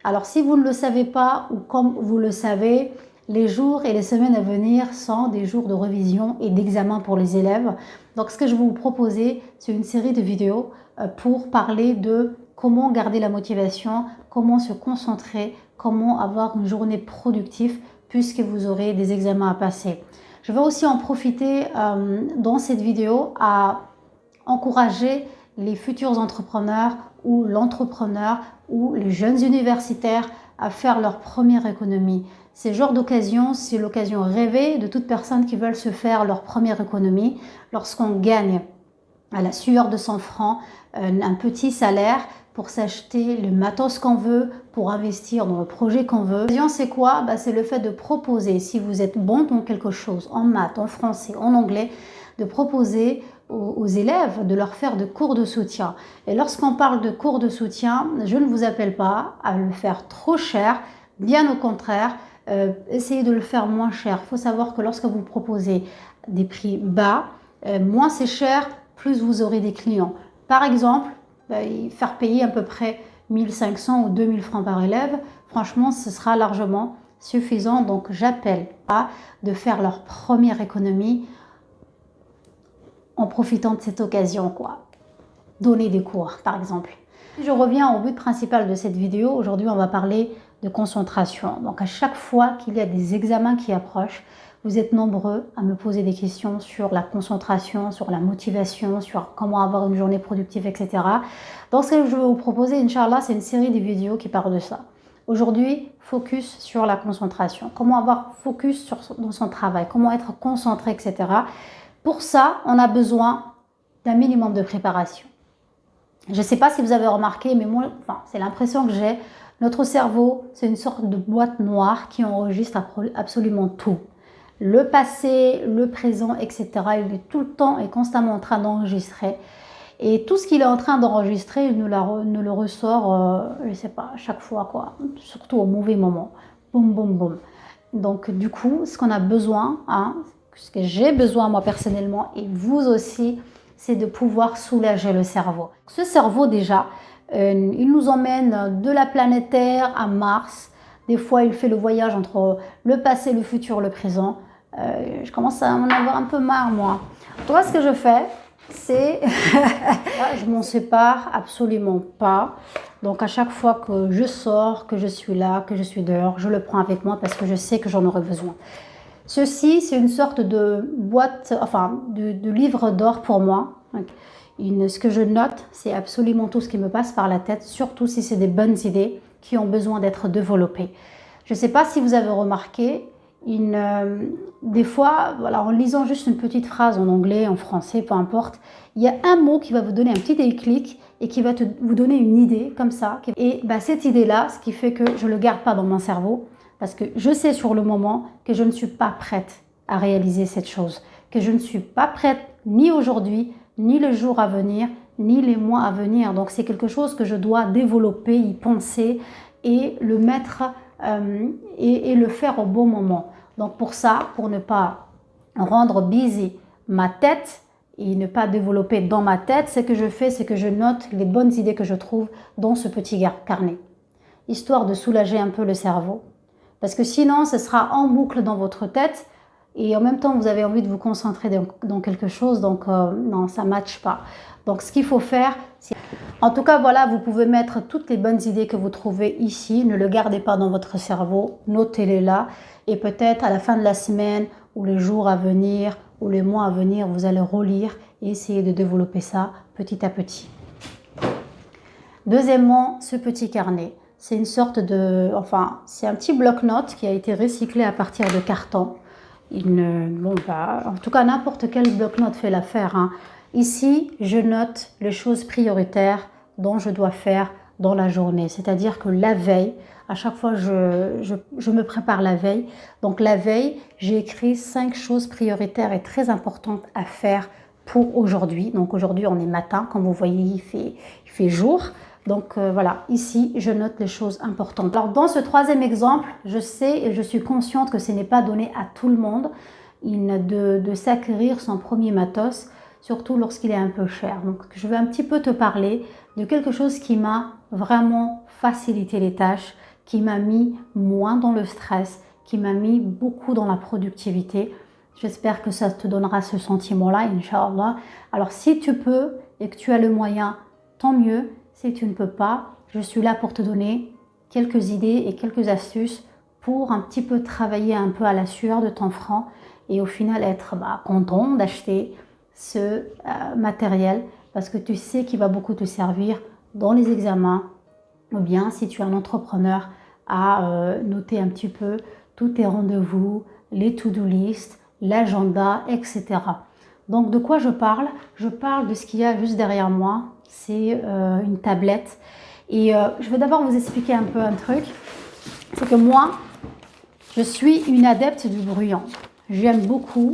Alors si vous ne le savez pas ou comme vous le savez, les jours et les semaines à venir sont des jours de révision et d'examen pour les élèves. Donc ce que je vais vous proposer, c'est une série de vidéos pour parler de comment garder la motivation, comment se concentrer, comment avoir une journée productive puisque vous aurez des examens à passer. Je vais aussi en profiter dans cette vidéo à encourager les futurs entrepreneurs ou l'entrepreneur ou les jeunes universitaires à faire leur première économie. Ce genre d'occasion, c'est l'occasion rêvée de toute personne qui veulent se faire leur première économie lorsqu'on gagne à la sueur de son front un petit salaire pour s'acheter le matos qu'on veut, pour investir dans le projet qu'on veut. L'occasion, c'est quoi? C'est le fait de proposer, si vous êtes bon dans quelque chose, en maths, en français, en anglais, de proposer aux élèves de leur faire de cours de soutien. Et lorsqu'on parle de cours de soutien, je ne vous appelle pas à le faire trop cher, bien au contraire, essayez de le faire moins cher. Il faut savoir que lorsque vous proposez des prix bas, moins c'est cher, plus vous aurez des clients. Par exemple, faire payer à peu près 1500 ou 2000 francs par élève, franchement, ce sera largement suffisant. Donc, j'appelle à de faire leur première économie en profitant de cette occasion, quoi. Donner des cours, par exemple. Je reviens au but principal de cette vidéo. Aujourd'hui, on va parler de concentration. Donc, à chaque fois qu'il y a des examens qui approchent, vous êtes nombreux à me poser des questions sur la concentration, sur la motivation, sur comment avoir une journée productive, etc. Donc, ce que je vais vous proposer, Inch'Allah, c'est une série de vidéos qui parlent de ça. Aujourd'hui, focus sur la concentration. Comment avoir focus dans son travail, comment être concentré, etc. Pour ça, on a besoin d'un minimum de préparation. Je ne sais pas si vous avez remarqué, mais moi, c'est l'impression que j'ai. Notre cerveau, c'est une sorte de boîte noire qui enregistre absolument tout. Le passé, le présent, etc. Il est tout le temps et constamment en train d'enregistrer. Et tout ce qu'il est en train d'enregistrer, il nous le ressort, je ne sais pas, à chaque fois, quoi. Surtout au mauvais moment. Boum, boum, boum. Donc, du coup, ce qu'on a besoin, ce que j'ai besoin moi personnellement, et vous aussi, c'est de pouvoir soulager le cerveau. Ce cerveau, déjà, il nous emmène de la planète Terre à Mars. Des fois, il fait le voyage entre le passé, le futur, le présent. Je commence à en avoir un peu marre, moi. Toi, ce que je fais, c'est... je m'en sépare absolument pas. Donc, à chaque fois que je sors, que je suis là, que je suis dehors, je le prends avec moi parce que je sais que j'en aurai besoin. Ceci, c'est une sorte de boîte, de livre d'or pour moi. Ce que je note, c'est absolument tout ce qui me passe par la tête, surtout si c'est des bonnes idées qui ont besoin d'être développées. Je ne sais pas si vous avez remarqué, des fois, voilà, en lisant juste une petite phrase en anglais, en français, peu importe, il y a un mot qui va vous donner un petit déclic et qui va vous donner une idée comme ça. Et cette idée-là, ce qui fait que je ne le garde pas dans mon cerveau, parce que je sais sur le moment que je ne suis pas prête à réaliser cette chose, que je ne suis pas prête ni aujourd'hui, ni le jour à venir, ni les mois à venir. Donc c'est quelque chose que je dois développer, y penser et le mettre et le faire au bon moment. Donc pour ça, pour ne pas rendre busy ma tête et ne pas développer dans ma tête, ce que je fais, c'est que je note les bonnes idées que je trouve dans ce petit carnet, histoire de soulager un peu le cerveau. Parce que sinon, ce sera en boucle dans votre tête et en même temps, vous avez envie de vous concentrer dans quelque chose. Donc, non, ça ne matche pas. Donc, ce qu'il faut faire, c'est... En tout cas, voilà, vous pouvez mettre toutes les bonnes idées que vous trouvez ici. Ne le gardez pas dans votre cerveau. Notez-les là. Et peut-être à la fin de la semaine ou les jours à venir ou les mois à venir, vous allez relire et essayer de développer ça petit à petit. Deuxièmement, ce petit carnet. C'est une sorte de... c'est un petit bloc-notes qui a été recyclé à partir de carton. En tout cas, n'importe quel bloc-notes fait l'affaire. Ici, je note les choses prioritaires dont je dois faire dans la journée. C'est-à-dire que la veille, à chaque fois, je me prépare la veille. Donc, la veille, j'ai écrit 5 choses prioritaires et très importantes à faire pour aujourd'hui. Donc, aujourd'hui, on est matin. Comme vous voyez, il fait jour. Donc voilà, ici, je note les choses importantes. Alors dans ce troisième exemple, je sais et je suis consciente que ce n'est pas donné à tout le monde de s'acquérir son premier matos, surtout lorsqu'il est un peu cher. Donc je vais un petit peu te parler de quelque chose qui m'a vraiment facilité les tâches, qui m'a mis moins dans le stress, qui m'a mis beaucoup dans la productivité. J'espère que ça te donnera ce sentiment-là, Inch'Allah. Alors, si tu peux et que tu as le moyen, tant mieux. Si tu ne peux pas, je suis là pour te donner quelques idées et quelques astuces pour un petit peu travailler un peu à la sueur de ton front et au final être content d'acheter ce matériel parce que tu sais qu'il va beaucoup te servir dans les examens ou bien si tu es un entrepreneur à noter un petit peu tous tes rendez-vous, les to-do list, l'agenda, etc. Donc de quoi je parle? Je parle de ce qu'il y a juste derrière moi, c'est une tablette. Et je vais d'abord vous expliquer un peu un truc, c'est que moi, je suis une adepte du brouillon. J'aime beaucoup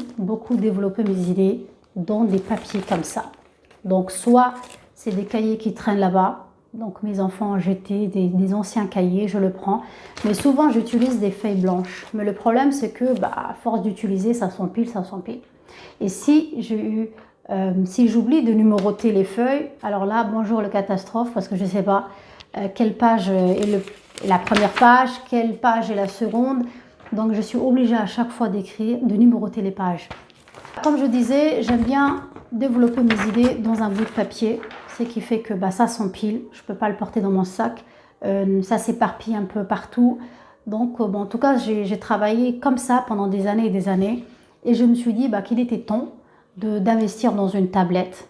développer mes idées dans des papiers comme ça. Donc soit c'est des cahiers qui traînent là-bas, donc mes enfants ont jeté des anciens cahiers, je le prends. Mais souvent j'utilise des feuilles blanches. Mais le problème c'est que à force d'utiliser, ça s'empile, ça s'empile. Et si si j'oublie de numéroter les feuilles, alors là, bonjour le catastrophe, parce que je ne sais pas quelle page est la première page, quelle page est la seconde. Donc, je suis obligée à chaque fois d'écrire, de numéroter les pages. Comme je disais, j'aime bien développer mes idées dans un bout de papier, ce qui fait que ça s'empile, je ne peux pas le porter dans mon sac, ça s'éparpille un peu partout. Donc, en tout cas, j'ai travaillé comme ça pendant des années et des années. Et je me suis dit qu'il était temps d'investir dans une tablette.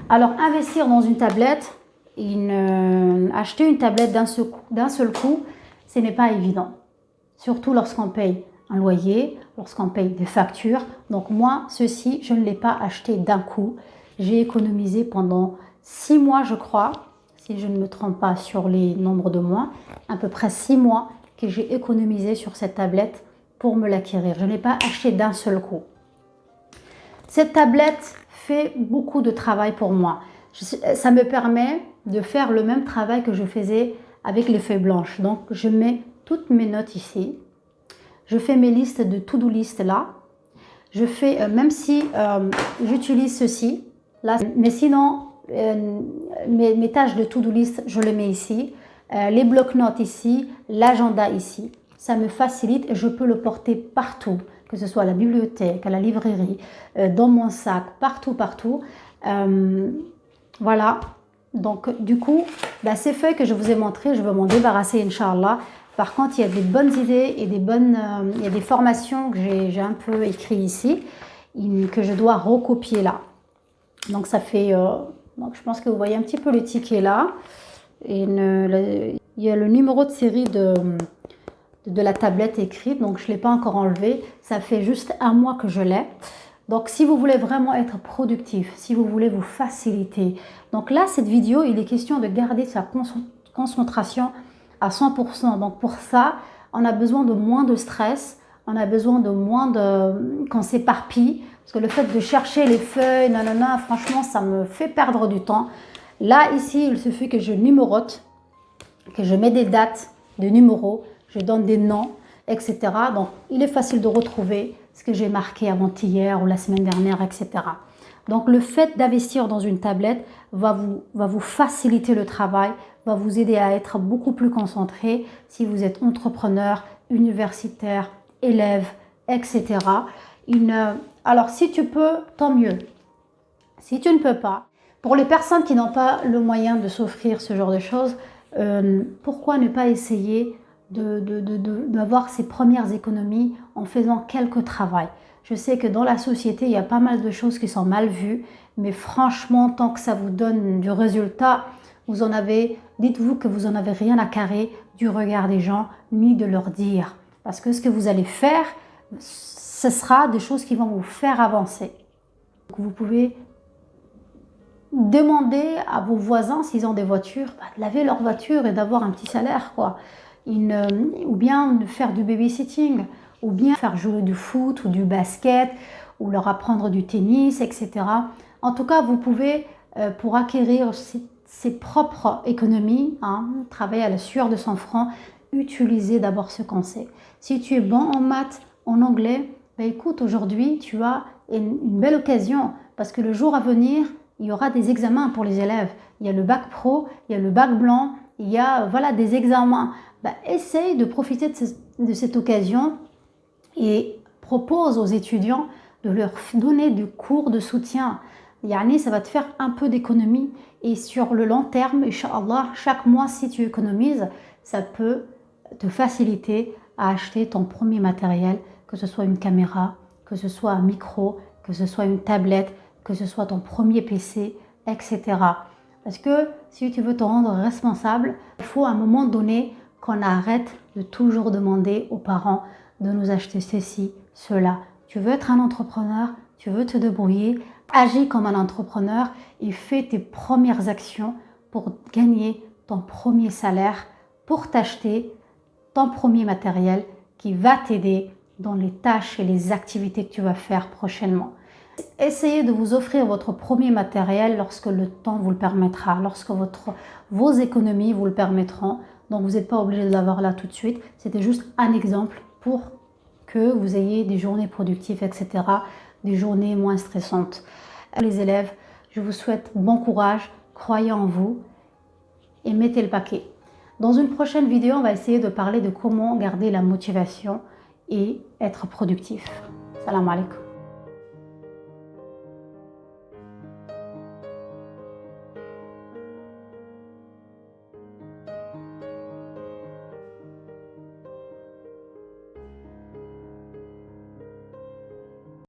Alors, investir dans une tablette, acheter une tablette d'un seul coup, ce n'est pas évident. Surtout lorsqu'on paye un loyer, lorsqu'on paye des factures. Donc moi, ceci, je ne l'ai pas acheté d'un coup. J'ai économisé pendant 6 mois, je crois, si je ne me trompe pas sur les nombres de mois, à peu près 6 mois que j'ai économisé sur cette tablette pour me l'acquérir. Je n'ai pas acheté d'un seul coup. Cette tablette fait beaucoup de travail pour moi. Ça me permet de faire le même travail que je faisais avec les feuilles blanches. Donc, je mets toutes mes notes ici. Je fais mes listes de to-do list là. Je fais, même si j'utilise ceci, là, mais sinon, mes tâches de to-do list, je les mets ici. Les blocs-notes ici, l'agenda ici. Ça me facilite et je peux le porter partout, que ce soit à la bibliothèque, à la librairie, dans mon sac, partout. Voilà. Donc, du coup, ces feuilles que je vous ai montrées, je vais m'en débarrasser, Inch'Allah. Par contre, il y a des bonnes idées et il y a des formations que j'ai un peu écrites ici, que je dois recopier là. Donc, ça fait... donc, je pense que vous voyez un petit peu le ticket là. Et il y a le numéro de série de la tablette écrite, donc je ne l'ai pas encore enlevé. Ça fait juste 1 mois que je l'ai. Donc, si vous voulez vraiment être productif, si vous voulez vous faciliter. Donc là, cette vidéo, il est question de garder sa concentration à 100%. Donc, pour ça, on a besoin de moins de stress. On a besoin de moins qu'on s'éparpille. Parce que le fait de chercher les feuilles, franchement, ça me fait perdre du temps. Là, ici, il suffit que je numérote, que je mets des dates de numéros, je donne des noms, etc. Donc, il est facile de retrouver ce que j'ai marqué avant-hier ou la semaine dernière, etc. Donc, le fait d'investir dans une tablette va vous faciliter le travail, va vous aider à être beaucoup plus concentré si vous êtes entrepreneur, universitaire, élève, etc. Alors, si tu peux, tant mieux. Si tu ne peux pas, pour les personnes qui n'ont pas le moyen de s'offrir ce genre de choses, pourquoi ne pas essayer d'avoir ses premières économies en faisant quelques travaux? Je sais que dans la société, il y a pas mal de choses qui sont mal vues, mais franchement, tant que ça vous donne du résultat, dites-vous que vous n'en avez rien à carrer du regard des gens, ni de leur dire. Parce que ce que vous allez faire, ce sera des choses qui vont vous faire avancer. Donc, vous pouvez demander à vos voisins, s'ils ont des voitures, de laver leur voiture et d'avoir un petit salaire, quoi. Ou bien de faire du babysitting, ou bien faire jouer du foot ou du basket, ou leur apprendre du tennis, etc. En tout cas, vous pouvez, pour acquérir ses propres économies, travailler à la sueur de son front, utiliser d'abord ce qu'on sait. Si tu es bon en maths, en anglais, écoute, aujourd'hui, tu as une belle occasion, parce que le jour à venir, il y aura des examens pour les élèves. Il y a le bac pro, il y a le bac blanc, il y a voilà, des examens. Essaye de profiter de cette occasion et propose aux étudiants de leur donner du cours de soutien. Yani, ça va te faire un peu d'économie et sur le long terme, Inch'Allah, chaque mois, si tu économises, ça peut te faciliter à acheter ton premier matériel, que ce soit une caméra, que ce soit un micro, que ce soit une tablette, que ce soit ton premier PC, etc. Parce que si tu veux te rendre responsable, il faut à un moment donné qu'on arrête de toujours demander aux parents de nous acheter ceci, cela. Tu veux être un entrepreneur, tu veux te débrouiller, agis comme un entrepreneur et fais tes premières actions pour gagner ton premier salaire, pour t'acheter ton premier matériel qui va t'aider dans les tâches et les activités que tu vas faire prochainement. Essayez de vous offrir votre premier matériel lorsque le temps vous le permettra, lorsque vos économies vous le permettront. Donc vous n'êtes pas obligé de l'avoir là tout de suite. C'était juste un exemple pour que vous ayez des journées productives, etc., des journées moins stressantes. Les élèves, je vous souhaite bon courage, croyez en vous et mettez le paquet. Dans une prochaine vidéo, on va essayer de parler de comment garder la motivation et être productif. Salam alaikum.